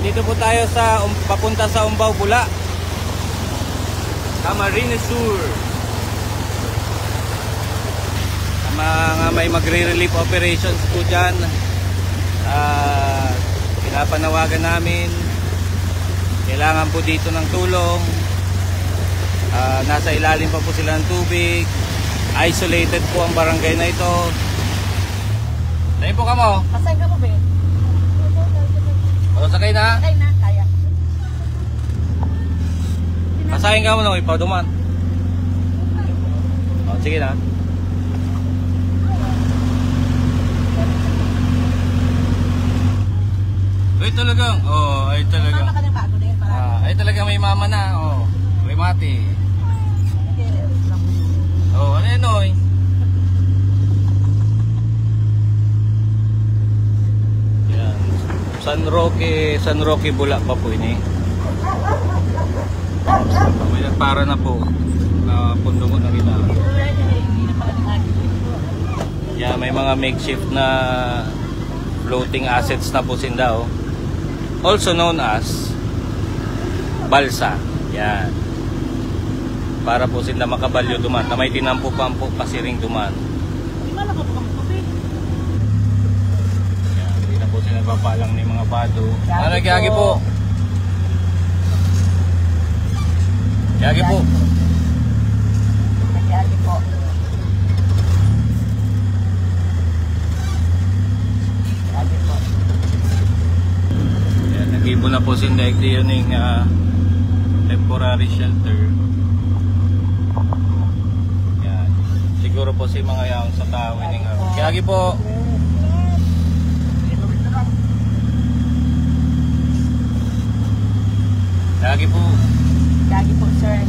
Dito po tayo sa papunta sa Umbao, Bula. Camarines Sur. Mga may magre-relief operations po dyan. Pinapanawagan namin. Kailangan po dito ng tulong. Nasa ilalim pa po sila ng tubig. Isolated po ang barangay na ito. Tayo po ka mo. Pasay ka mo, be? O, sakay na. Sakay na, kaya. Pasahin ka mo nung ipaduman. O, sige na. Ay talagang, ay talagang. Mama ka ng bago na yun, para. Ay talagang may mama na, Remati. Ano yun, oy? Yan. San Roque, Bula pa po ini. May nagpara na po. Pundungo na rin. Yan, may mga makeshift na floating assets na po sinda, also known as balsa. Yan. Para po sila makabalyo duman. Na may tinampo-pampo pasiring duman. Yan. Hindi na po sila papalang ng mga bado. Nagyagi po. Yagi po. Yagi po. Yagi po. Yan. Nag-ibo na po sinda yun yung temporary shelter. Yan. Siguro po si mga yang sa tawin ng Yagi po. Yagi po. Yagi po, sir.